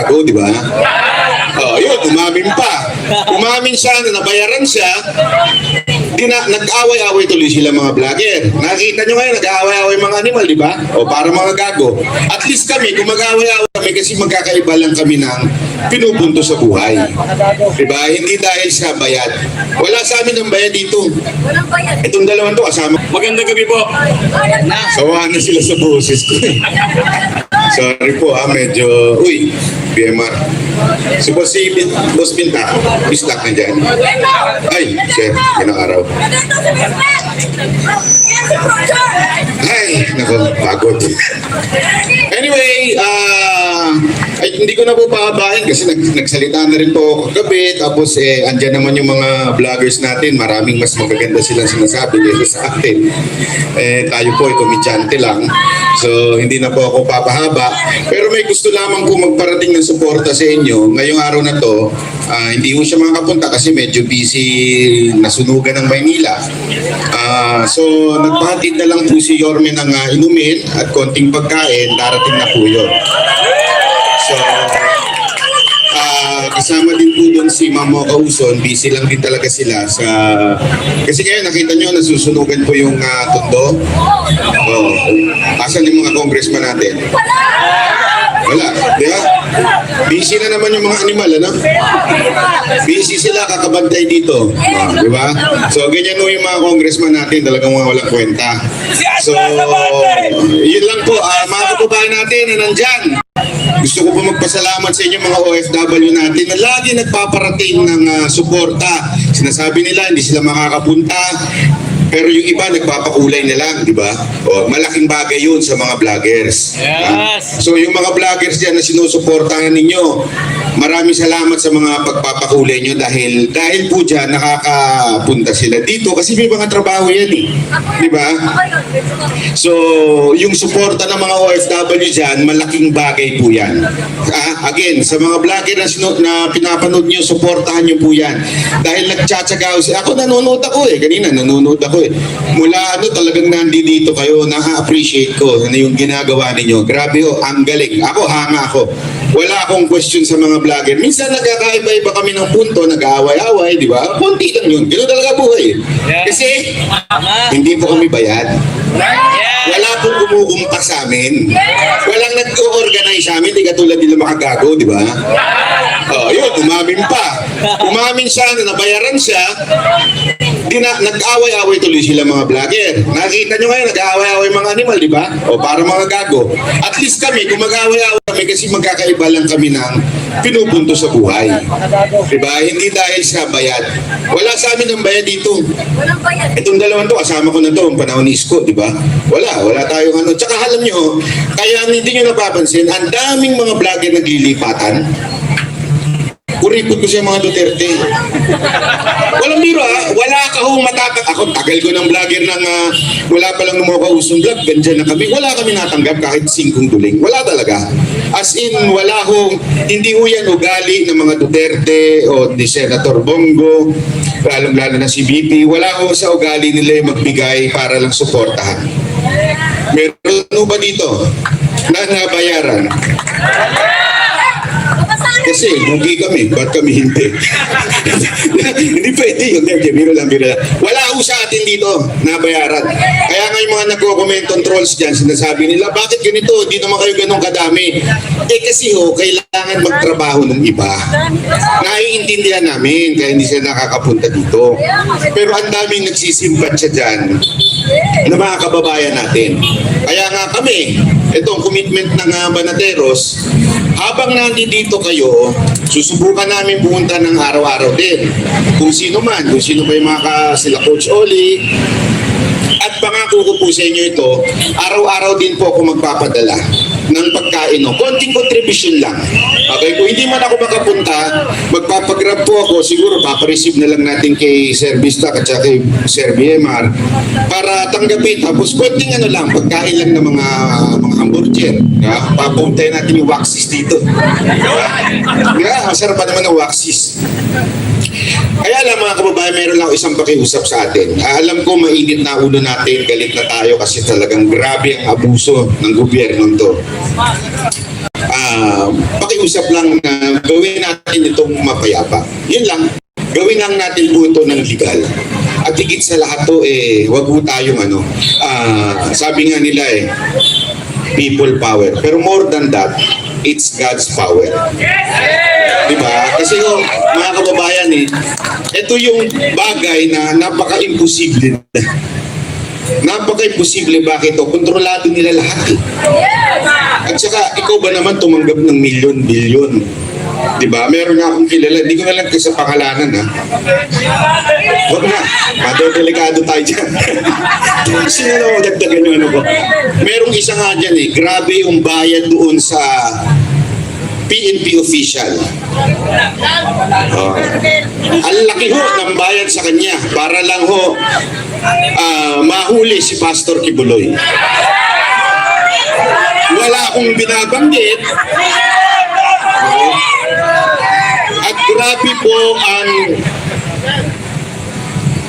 gago, di ba? Oh, yun, umamin pa. Umamin siya na nabayaran siya. Nag-away-away tuloy sila mga vlogger. Nakita nyo ngayon, nag-away-away mga animal, di ba? O para mga gago. At least kami, kung mag-away-away kami kasi magkakaiba lang kami ng pinupunto sa buhay. Di ba? Hindi dahil sa bayad. Wala sa amin ng bayad dito. Itong dalawang to, kasama. Magandang gabi po. Sawa na sila sa boses ko. Sorry po medyo... Uy, BMR. Si Boss Binta, bistak na dyan. Ay, sir, ganang araw. Ay, naku, pagod. Anyway, ay, hindi ko na po pahabahin kasi nagsalita na rin po ako kagabi. Tapos andyan naman yung mga vloggers natin. Maraming mas magaganda silang sinasabi kaysa sa atin. Tayo po ay komedyante lang. So, hindi na po ako papahaba. Pero may gusto lamang po magparating ng suporta sa inyo. Ngayong araw na to, hindi ko siya makapunta kasi medyo busy nasunugan ng Maynila. So, nagpahatid na lang po si Yorme ng inumin at konting pagkain. Darating na po yun. So, kasama din po doon si Mamo Kauson. Busy lang din talaga sila sa... Kasi ngayon nakita nyo nasusunugan po yung tondo. Asan yung mga congressman natin? Wala, di ba? Busy na naman yung mga animal, ano? Busy sila kakabantay dito, di ba? So, ganyan no yung mga congressman natin, talagang mga walang kwenta. So, yun lang po, mga kababayan natin na nandyan. Gusto ko po magpasalamat sa inyo mga OFW natin na lagi nagpaparating ng suporta. Sinasabi nila hindi sila makakapunta. Pero yung iba nagpapakulay na lang, di ba? O, malaking bagay yun sa mga vloggers. Yes. So yung mga vloggers dyan na sinusuportahan ninyo, maraming salamat sa mga pagpapakulay nyo dahil po dyan nakakapunta sila dito kasi may mga trabaho yan eh. Di ba? So yung suporta ng mga OFW dyan, malaking bagay po yan. Again, sa mga vlogger na pinapanood nyo, suportahan nyo po yan. Dahil nagtsatsaga ako nanonood ako kanina nanonood ako mula talagang nandito kayo, na-appreciate ko na yung ginagawa ninyo. Grabe ang galing. Ako, hanga ako. Wala akong question sa mga vlogger. Minsan nagkakaiba-iba kami ng punto, nag-aaway-away, di ba? Konti lang yun. Ganoon talaga buhay. Kasi, hindi po kami bayad. Wala pong kumukumpa sa amin. Walang nag-organize sa amin, di katulad nila makagago, di ba? Yun, umamin pa. Umamin siya na nabayaran siya. Nag-away-away tuloy sila mga vlogger. Nakita nyo ngayon, nag-away-away mga animal, di ba? O para mga gago. At least kami, kung mag-away-away kami kasi magkakaiba lang kami ng pinupunto sa buhay. Di ba? Hindi dahil sa bayad. Wala sa amin ng bayad dito. Itong dalawang to, kasama ko na to, ang panahon ni Isko, di ba? Wala tayong ano. Tsaka alam nyo, kaya hindi nyo napapansin, ang daming mga vlogger naglilipatan. Kuripot ko siya mga Duterte. Walang biro wala ka hong matatak. Ako, tagal ko ng vlogger ng wala pa lang nung mga kausong vlog, ganyan na kami. Wala kami natanggap kahit 5 duling. Wala talaga. As in, wala hong, hindi ho yan ugali ng mga Duterte o ni Senator Bongo, lalong-lalo na si BP. Wala ho sa ugali nila yung magbigay para lang suportahan. Meron ba dito na nabayaran? Kasi bugi kami, ba't kami hindi? Hindi pwede yun. Biro lang. Wala ho sa atin dito nabayaran. Kaya nga yung mga nagko-comment trolls dyan, sinasabi nila, bakit ganito? Di naman kayo ganun kadami. Kasi kailangan magtrabaho ng iba. Naiintindihan namin, kaya hindi sila nakakapunta dito. Pero ang daming nagsisimpat siya dyan na mga kababayan natin. Kaya nga kami, itong commitment ng Banateros, habang nandito kayo, susubukan namin pumunta ng araw-araw din. Kung sino pa yung mga sila Coach Oli. At pangako ko po sa inyo ito, araw-araw din po ako magpapadala ng pagkain. Konting contribution lang. Okay, kung hindi man ako makapunta, magpapagrab po ako. Siguro papareceive na lang natin kay Sir Bistak at kay Sir BMR para tanggapin. Tapos konting pagkain lang ng mga hamburger. Papuntay natin yung waxis dito. Masarap pa naman ang waxis. Kaya lang mga kababayan, meron lang isang pakiusap sa atin. Alam ko mainit na ulo natin, galit na tayo kasi talagang grabe ang abuso ng gobyerno to. pakiusap lang na gawin natin itong mapayapa. Yun lang. Gawin lang natin po ito ng legal. At higit sa lahat to, wag po tayong sabi nga nila people power. Pero more than that, it's God's power. Diba? Kasi mga kababayan ito yung bagay na napaka-imposible. Napaka-imposible. Bakit ito? Kontrolado nila lahat At saka, ikaw ba naman tumanggap ng milyon, bilyon? Diba? Meron nga akong kilala. Hindi ko na lang kasi sa pangalanan Huwag na. Delikado tayo dyan. Sino na dagdagan yung ko? Merong isa nga dyan Grabe yung bayad doon sa PNP official. Ang laki ho ng bayad sa kanya para lang mahuli si Pastor Kibuloy. Wala akong binabanggit. At grabe po ang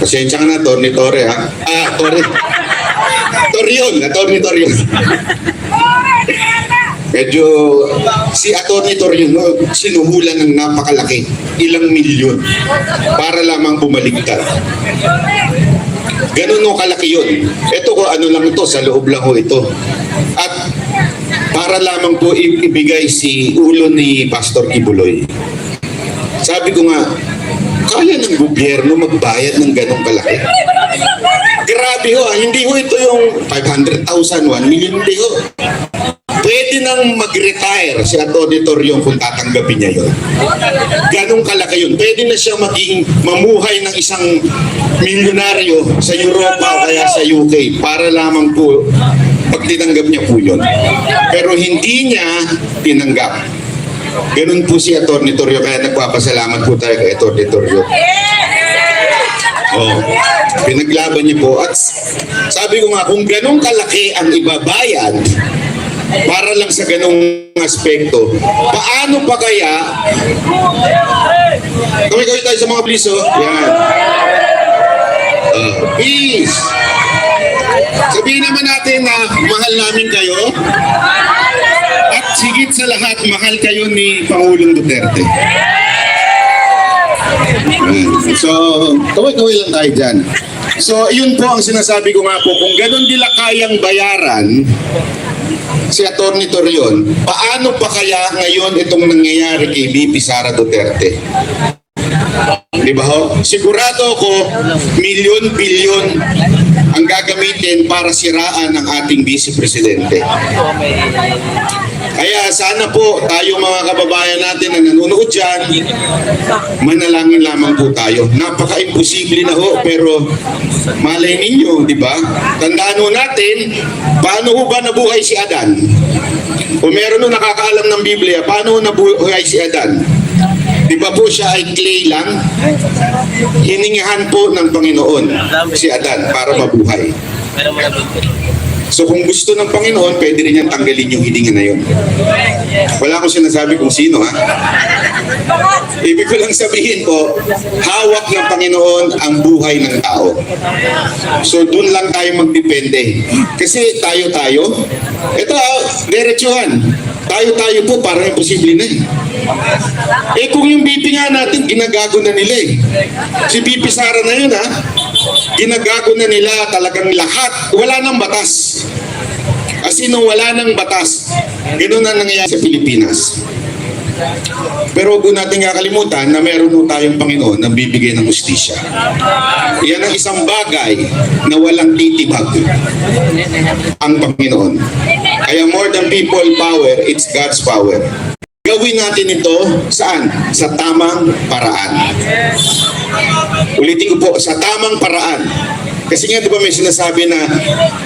pasensya ka na, Atty. Torre Torion. Medyo si Atty. Torion sinuhulan ng napakalaki, ilang milyon para lamang bumaligtad. Ganun kalaki yun. Ito ano lang ito, sa loob lang ito. At para lamang po ibigay si ulo ni Pastor Kibuloy. Sabi ko nga, kaya ng gobyerno magbayad ng ganong kalaki? Grabe hindi ito yung 500,000, 1 million, hindi Pwede nang mag-retire si Atty. Torion kung tatanggapin niya yun. Ganong kalaki yun. Pwede na siya mamuhay ng isang milyonaryo sa Europa o kaya sa UK para lamang po pag tinanggap niya po yun. Pero hindi niya tinanggap. Ganun po si Atty. Torion. Kaya nagpapasalamat po tayo kay Atty. Torion. Pinaglaban niya po. At sabi ko nga, kung ganong kalaki ang ibabayad para lang sa ganong aspekto, paano pa kaya kaway tayo sa mga police yan peace. Sabihin naman natin na mahal namin kayo at higit sa lahat mahal kayo ni Pangulong Duterte. So kaway lang tayo dyan. So yun po ang sinasabi ko nga po, kung ganon nila kayang bayaran si Atty. Torion, paano pa kaya ngayon itong nangyayari kay VP Sara Duterte? Di ba Sigurado ako, milyon, bilyon ang gagamitin para siraan ng ating Vice Presidente. Kaya sana po tayo mga kababayan natin na nanonood dyan, manalangin lamang po tayo. Napaka-imposible na pero malay ninyo, di ba? Tandaan natin, paano ba nabuhay si Adan? Kung meron nakakaalam ng Biblia, paano nabuhay si Adan? Di ba po siya ay clay lang? Hiningahan po ng Panginoon si Adan para mabuhay. So kung gusto ng Panginoon, pwede rin niyang tanggalin yung hininga na yun. Wala akong sinasabi kung sino Ibig ko lang sabihin po, hawak ng Panginoon ang buhay ng tao. So doon lang tayo magdepende. Kasi tayo-tayo, ito diretsuhan. Tayo-tayo po, parang imposible na kung yung BP nga natin, ginagago na nila Si BP Sara na yun ginagago na nila talagang lahat. Wala nang batas. Wala nang batas. Ganun na nangyayari sa Pilipinas. Pero huwag natin kakalimutan na meron tayong Panginoon na bibigay ng hustisya. Yan ang isang bagay na walang titibag ang Panginoon. Kaya more than people power, it's God's power. Gawin natin ito saan? Sa tamang paraan. Ulitin ko po, sa tamang paraan. Kasi nga di ba may sinasabi na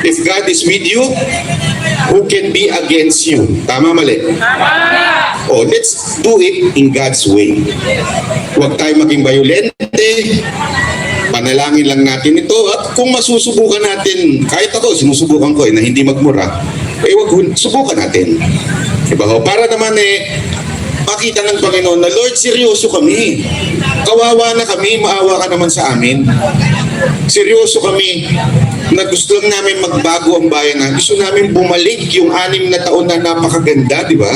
if God is with you, who can be against you? Tama, mali? Tama! Let's do it in God's way. Huwag tayo maging violente. Panalangin lang natin ito. At kung masusubukan natin, kahit ako, sinusubukan ko na hindi magmura, wag subukan natin. Diba? Para naman makita ng Panginoon na, Lord, seryoso kami. Kawawa na kami, maawa ka naman sa amin. seryoso kami na gusto lang namin magbago ang bayan na gusto namin bumalik yung 6 na taon na napakaganda, di ba?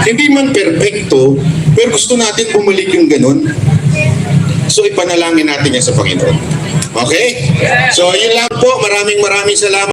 Hindi man perfecto, pero gusto natin bumalik yung ganun. So ipanalangin natin yan sa Panginoon. Okay? So yun lang po. Maraming salamat.